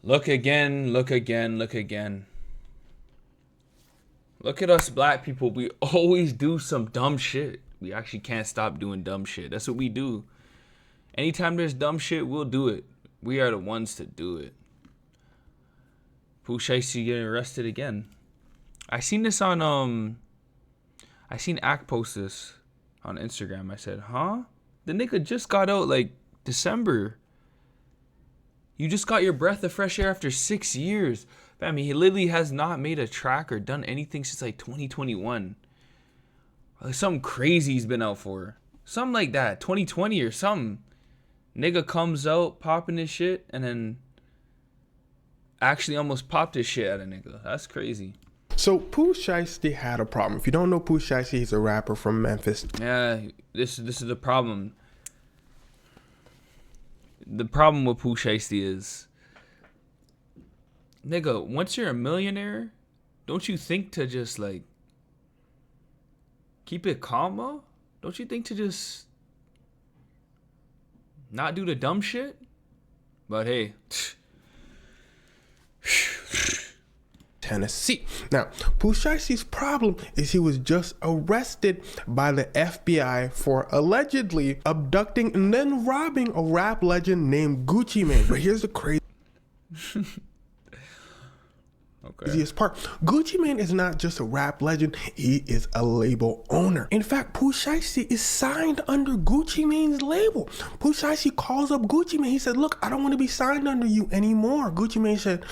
Look again, look again, look again. Look at us black people. We always do some dumb shit. We actually can't stop doing dumb shit. That's what we do. Anytime there's dumb shit, we'll do it. We are the ones to do it. Pooh Shiesty getting arrested again. I seen this on I seen Act post this on Instagram. I said, huh? The nigga just got out like December. You just got your breath of fresh air after 6 years. Fam, he literally has not made a track or done anything since like 2021. Like something crazy he's been out for. Something like that. 2020 or something. Nigga comes out popping his shit and then actually almost popped his shit at a nigga. That's crazy. So Pooh Shiesty had a problem. If you don't know Pooh Shiesty, he's a rapper from Memphis. Yeah, this is the problem. The problem with Pooh Shiesty is, nigga, once you're a millionaire, don't you think to just like keep it calm? Don't you think to just not do the dumb shit? But hey, Tennessee. Now, Pooh Shiesty's problem is he was just arrested by the FBI for allegedly abducting and then robbing a rap legend named Gucci Mane. But here's the craziest part. Gucci Mane is not just a rap legend, he is a label owner. In fact, Pooh Shiesty is signed under Gucci Mane's label. Pooh Shiesty calls up Gucci Mane. He said, look, I don't want to be signed under you anymore. Gucci Mane said,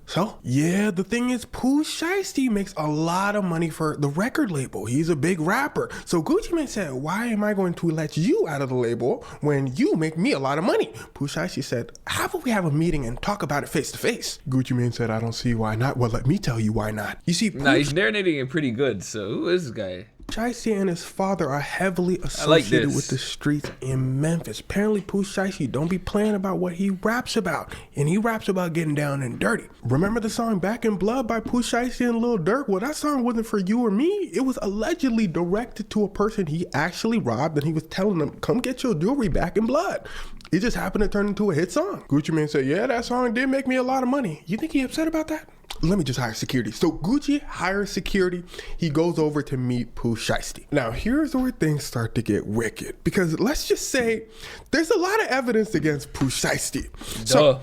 so, yeah, the thing is, Pooh Shiesty makes a lot of money for the record label. He's a big rapper. So Gucci Mane said, why am I going to let you out of the label when you make me a lot of money? Pooh Shiesty said, how about we have a meeting and talk about it face to face? Gucci Mane said, I don't see why not. Well, let me tell you why not. You see, nah, he's narrating it pretty good. So who is this guy? Shiesty and his father are heavily associated with the streets in Memphis. Apparently, Pooh Shiesty don't be playing about what he raps about. And he raps about getting down and dirty. Remember the song Back in Blood by Pooh Shiesty and Lil Durk? Well, that song wasn't for you or me. It was allegedly directed to a person he actually robbed, and he was telling them, come get your jewelry back in blood. It just happened to turn into a hit song. Gucci Mane said, yeah, that song did make me a lot of money. You think he upset about that? Let me just hire security. So Gucci hires security. He goes over to meet Pooh Shiesty. Now, here's where things start to get wicked. Because let's just say there's a lot of evidence against Pooh Shiesty. So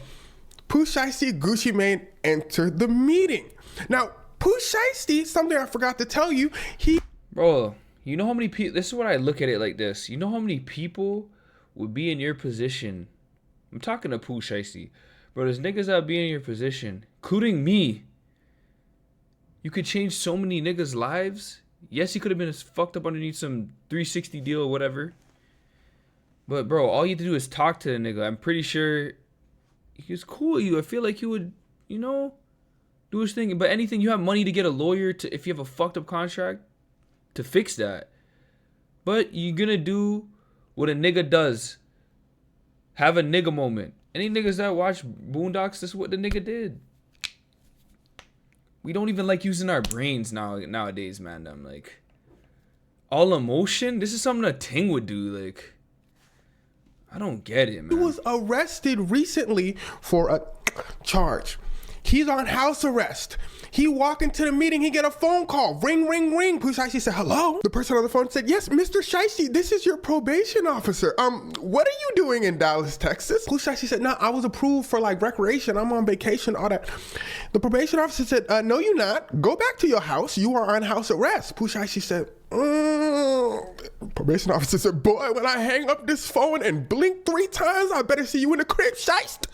Pooh Shiesty, Gucci Mane entered the meeting. Now, Pooh Shiesty, something I forgot to tell you, Bro, you know how many people, this is what I look at it like this. You know how many people would be in your position? I'm talking to Pooh Shiesty. Bro, there's niggas that be in your position, including me. You could change so many niggas' lives. Yes, he could have been fucked up underneath some 360 deal or whatever. But, bro, all you have to do is talk to the nigga. I'm pretty sure he was cool with you. I feel like he would, you know, do his thing. But anything, you have money to get a lawyer to, if you have a fucked up contract, to fix that. But you're gonna do what a nigga does. Have a nigga moment. Any niggas that watch Boondocks, this is what the nigga did. We don't even like using our brains nowadays, man. I'm like, all emotion? This is something a Ting would do. Like, I don't get it, man. He was arrested recently for a charge. He's on house arrest. He walk into the meeting, he get a phone call. Ring, ring, ring. Pooh Shiesty said, hello? The person on the phone said, yes, Mr. Shiesty, this is your probation officer. What are you doing in Dallas, Texas? Pooh Shiesty said, no, I was approved for like recreation. I'm on vacation, all that. The probation officer said, no, you're not. Go back to your house. You are on house arrest. Pooh Shiesty said, Probation officer said, boy, when I hang up this phone and blink 3 times, I better see you in the crib, Shiesty.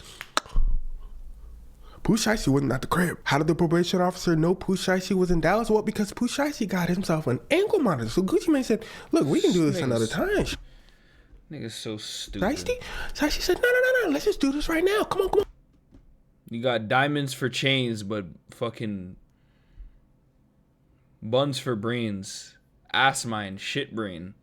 Pooh Shiesty wasn't at the crib. How did the probation officer know Pooh Shiesty was in Dallas? Well, because Pooh Shiesty got himself an ankle monitor. So Gucci Mane said, look, we can do this another time. Nigga's so stupid. Shiesty said, no, let's just do this right now. Come on. You got diamonds for chains, but fucking buns for brains. Ass mine, shit brain.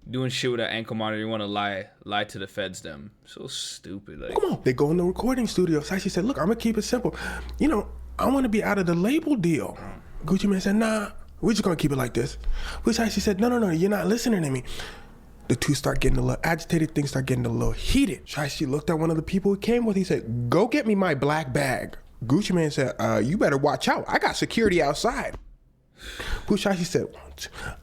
Doing shit with an ankle monitor, you want to lie to the feds them. So stupid. Like, come on. They go in the recording studio. Shiesty said, look, I'm going to keep it simple. You know, I want to be out of the label deal. Gucci Mane said, nah, we're just going to keep it like this. Which Shiesty said, no, you're not listening to me. The two start getting a little agitated. Things start getting a little heated. Shiesty looked at one of the people he came with. He said, "Go get me my black bag." Gucci Mane said, "You better watch out. I got security outside." Pooh Shiesty said,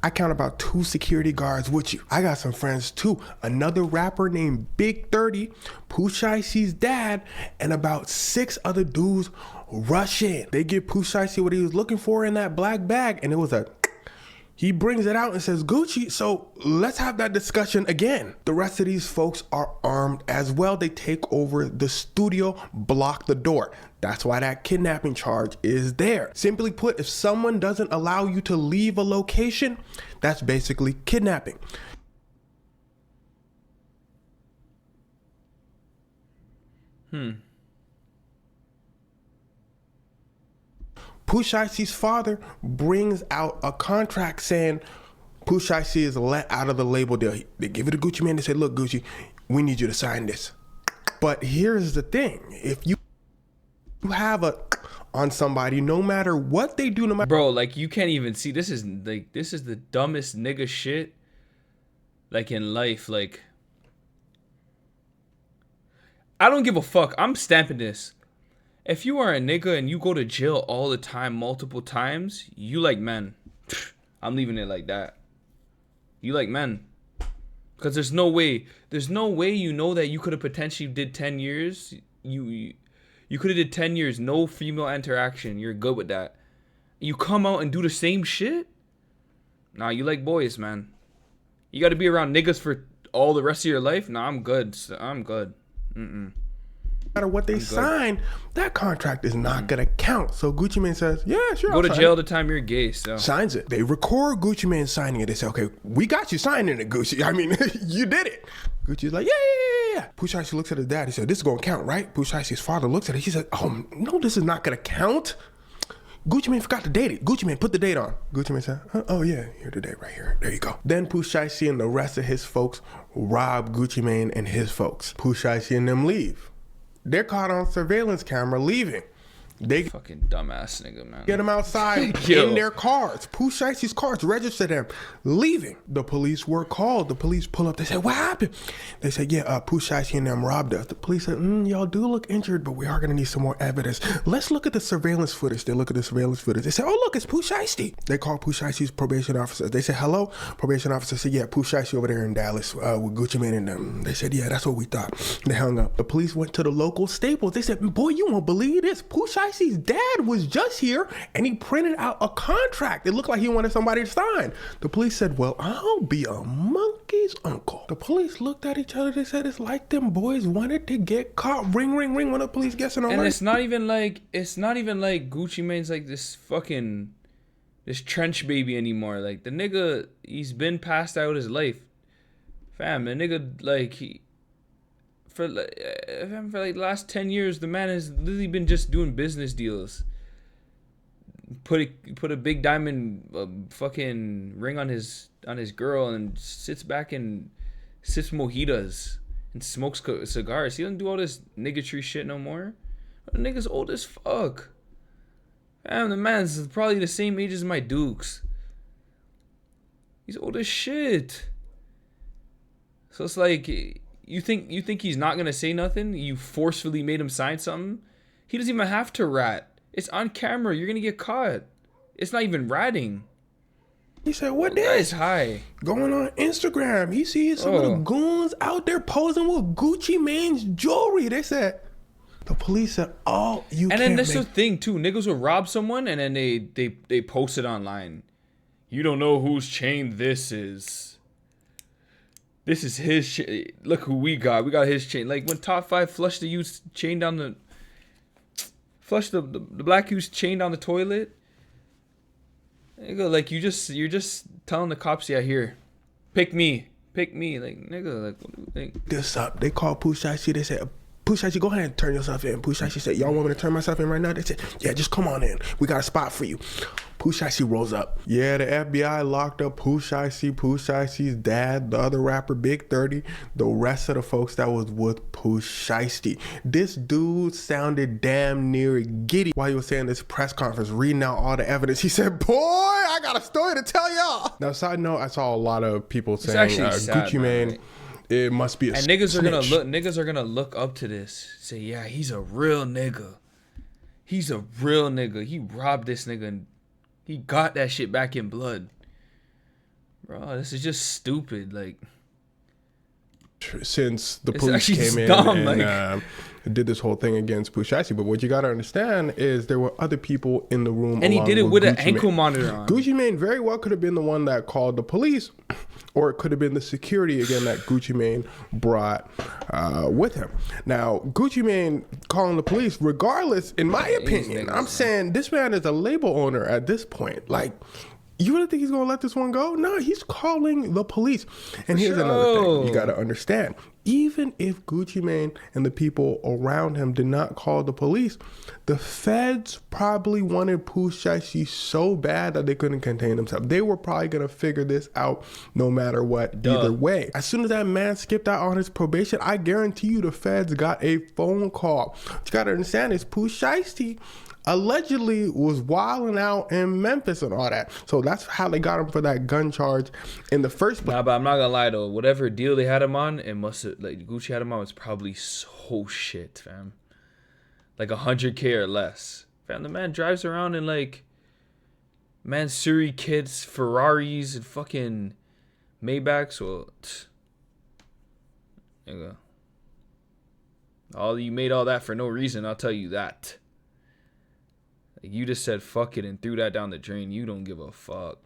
"I count about 2 security guards with you. I got some friends too. Another rapper named Big 30, Pooh Shiesty's dad, and about 6 other dudes rush in. They give Pooh Shiesty what he was looking for in that black bag, and it was a..." He brings it out and says, "Gucci, so let's have that discussion again." The rest of these folks are armed as well. They take over the studio, block the door. That's why that kidnapping charge is there. Simply put, if someone doesn't allow you to leave a location, that's basically kidnapping. Pooh Shiesty's father brings out a contract saying Pooh Shiesty is let out of the label deal. They give it to Gucci Mane. They say, "Look, Gucci, we need you to sign this." But here's the thing. If you have a on somebody, no matter what they do, no matter... Bro, like, you can't even see. This is the dumbest nigga shit, like, in life. Like, I don't give a fuck. I'm stamping this. If you are a nigga and you go to jail all the time, multiple times, you like men. I'm leaving it like that. You like men. Because there's no way you know that you could have potentially did 10 years. You could have did 10 years, no female interaction. You're good with that. You come out and do the same shit? Nah, you like boys, man. You got to be around niggas for all the rest of your life? Nah, I'm good. I'm good. No matter what they sign, that contract is not gonna count. So Gucci Mane says, "Yeah, sure." Go to jail the time you're gay. So signs it. They record Gucci Mane signing it. They say, "Okay, we got you signing it, Gucci. I mean, you did it." Gucci's like, "Yeah." Pooh Shiesty looks at his dad. He said, "This is gonna count, right?" Pooh Shiesty's father looks at it. He said, "Oh no, this is not gonna count. Gucci Mane forgot to date it. Gucci Mane, put the date on." Gucci Mane said, "Oh yeah, here's the date right here. There you go." Then Pooh Shiesty and the rest of his folks rob Gucci Mane and his folks. Pooh Shiesty and them leave. They're caught on surveillance camera leaving. They fucking dumbass nigga, man. Get them outside in their cars. Pooh Shiesty's cars, register them, leaving. The police were called. The police pull up. They said, "What happened?" They said, "Yeah, Pooh Shiesty and them robbed us." The police said, "Y'all do look injured, but we are gonna need some more evidence. Let's look at the surveillance footage." They look at the surveillance footage. They said, "Oh look, it's Pooh Shiesty." They called Pooh Shiesty's probation officer. They said, "Hello?" Probation officer said, "Yeah, Pooh Shiesty over there in Dallas with Gucci Mane and them." They said, "Yeah, that's what we thought." They hung up. The police went to the local Staples. They said, "Boy, you won't believe this. Pooh Shiesty's dad was just here and he printed out a contract. It looked like he wanted somebody to sign." The police said, "Well, I'll be a monkey's uncle." The police looked at each other. They said, "It's like them boys wanted to get caught." Ring, ring, ring. When the police gets in on and it's not even like Gucci Mane's like this trench baby anymore. Like, the nigga, he's been passed out his life. Fam, the nigga, like, for like the last 10 years, the man has literally been just doing business deals. Put a big diamond fucking ring on his girl and sits back and sips mojitos and smokes cigars. He doesn't do all this niggatry shit no more. The nigga's old as fuck. Damn, the man's probably the same age as my Dukes. He's old as shit. So it's like, you think he's not gonna say nothing? You forcefully made him sign something? He doesn't even have to rat. It's on camera. You're gonna get caught. It's not even ratting. He said, "What is high going on Instagram?" He sees some of the goons out there posing with Gucci Mane's jewelry. They said, the police said, "Oh, you." And then that's the thing too. Niggas will rob someone and then they post it online. You don't know whose chain this is. This is his chain. Look who we got. We got his chain. Like when Top 5 flushed the youth's chain down the... Flushed the black youth's chain down the toilet. Nigga, like you're just telling the cops, "Yeah, here. Pick me. Like, nigga, like, what do you think?" This up. They called Pooh Shiesty. They said, "Pooh Shiesty, go ahead and turn yourself in." Pooh Shiesty said, "Y'all want me to turn myself in right now?" They said, "Yeah, just come on in. We got a spot for you." Pooh Shiesty rolls up. Yeah, the FBI locked up Pooh Shiesty, Pooh Shiesty's dad, the other rapper Big 30, the rest of the folks that was with Pooh Shiesty. This dude sounded damn near giddy while he was saying this press conference, reading out all the evidence. He said, boy, I got a story to tell y'all. Now, side note, I saw a lot of people saying Gucci Mane, it must be a and niggas are gonna look up to this. Say, yeah, he's a real nigga. He's a real nigga. He robbed this nigga and he got that shit back in blood. Bro, this is just stupid. Like, since the police came in and did this whole thing against Pooh Shiesty. But what you gotta understand is there were other people in the room, and he did it with an ankle monitor on. Gucci Mane very well could have been the one that called the police, or it could have been the security again that Gucci Mane brought with him. Now, Gucci Mane calling the police, regardless, in my opinion, I'm saying this man is a label owner at this point. Like, you really think he's gonna let this one go? No, he's calling the police. And here's another thing you gotta understand. Even if Gucci Mane and the people around him did not call the police, the feds probably wanted Pooh Shiesty so bad that they couldn't contain themselves. They were probably gonna figure this out no matter what, either way. As soon as that man skipped out on his probation, I guarantee you the feds got a phone call. What you gotta understand is Pooh Shiesty allegedly was wilding out in Memphis and all that. So that's how they got him for that gun charge in the first place. Nah, but I'm not gonna lie though. Whatever deal they had him on, it must have, like, Gucci had him on, was probably so shit, fam. Like $100K or less. Fam, the man drives around in like Mansuri kids, Ferraris, and fucking Maybachs. Well, nigga, you made all that for no reason. I'll tell you that. You just said fuck it and threw that down the drain. You don't give a fuck.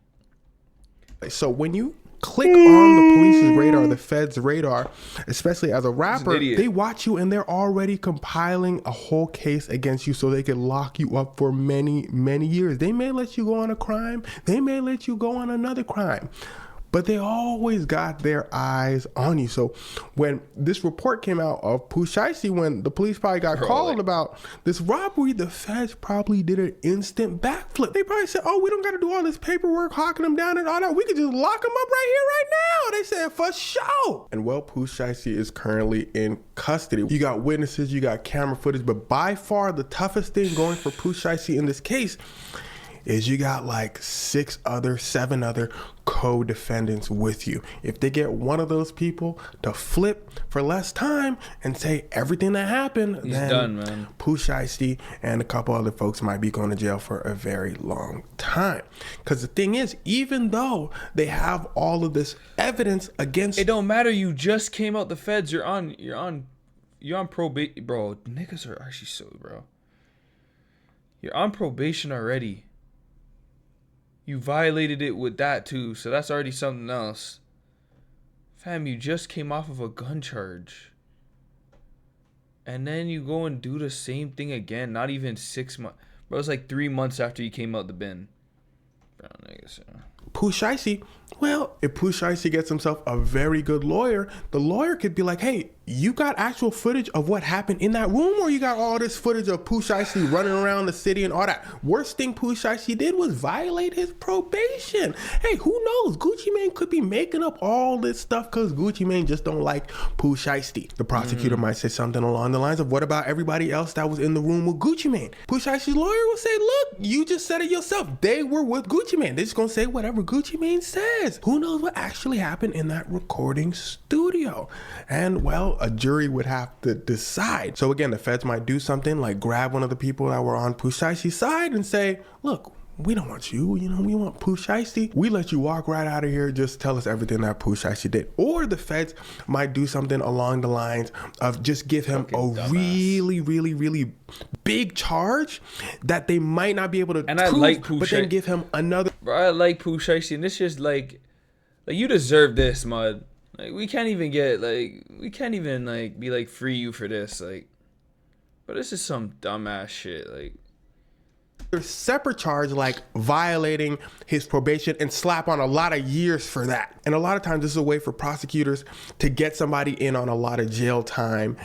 So when you click on the police's radar, the feds' radar, especially as a rapper, they watch you and they're already compiling a whole case against you so they can lock you up for many, many years. They may let you go on a crime. They may let you go on another crime. But they always got their eyes on you. So when this report came out of Pooh Shiesty, when the police probably got called about this robbery, the feds probably did an instant backflip. They probably said, oh, we don't got to do all this paperwork, hawking them down and all that. We could just lock them up right here, right now. They said, for sure. And well, Pooh Shiesty is currently in custody. You got witnesses, you got camera footage, but by far the toughest thing going for Pooh Shiesty in this case is you got like 7 other co-defendants with you. If they get one of those people to flip for less time and say everything that happened, he's then done, man. Pooh Shiesty and a couple other folks might be going to jail for a very long time. Because the thing is, even though they have all of this evidence against, it don't matter. You just came out the feds. You're on probation, bro. Niggas are actually so, bro. You're on probation already. You violated it with that too, so that's already something else. Fam, you just came off of a gun charge. And then you go and do the same thing again, not even 6 months. Bro, it was like 3 months after you came out the bin. Bro, niggas. Pooh Shiesty, well, if Pooh Shiesty gets himself a very good lawyer, the lawyer could be like, hey, you got actual footage of what happened in that room, or you got all this footage of Pooh Shiesty running around the city and all that? Worst thing Pooh Shiesty did was violate his probation. Hey, who knows? Gucci Mane could be making up all this stuff because Gucci Mane just don't like Pooh Shiesty. The prosecutor might say something along the lines of, what about everybody else that was in the room with Gucci Mane? Pooh Shiesty's lawyer will say, look, you just said it yourself. They were with Gucci Mane. They're just going to say whatever Gucci Mane says. Who knows what actually happened in that recording studio? And well, a jury would have to decide. So again, the feds might do something like grab one of the people that were on Pooh Shiesty's side and say, look, we don't want you, we want Pooh Shiesty. We let you walk right out of here. Just tell us everything that Pooh Shiesty did. Or the feds might do something along the lines of just give him really, really, really big charge that they might not be able to prove, but then give him another. Bro, I like Pooh Shiesty, and this just like you deserve this, mud. Like, we can't even be like, free you for this, like. But this is some dumbass shit, like. There's separate charge like violating his probation and slap on a lot of years for that. And a lot of times this is a way for prosecutors to get somebody in on a lot of jail time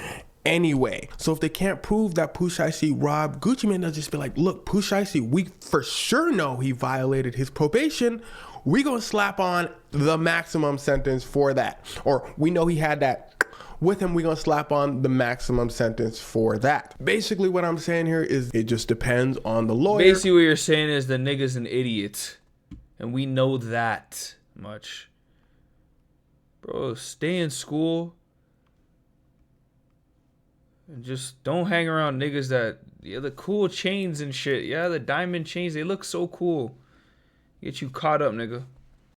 anyway. So if they can't prove that Pooh Shiesty robbed Gucci Mane, they'll just be like, look, Pooh Shiesty, we for sure know he violated his probation. We gonna slap on the maximum sentence for that. Or we know he had that with him, we gonna slap on the maximum sentence for that. Basically what I'm saying here is it just depends on the lawyer. Basically what you're saying is the nigga's an idiot. And we know that much. Bro, stay in school. And just don't hang around niggas that, yeah, the cool chains and shit. Yeah, the diamond chains, they look so cool. Get you caught up, nigga.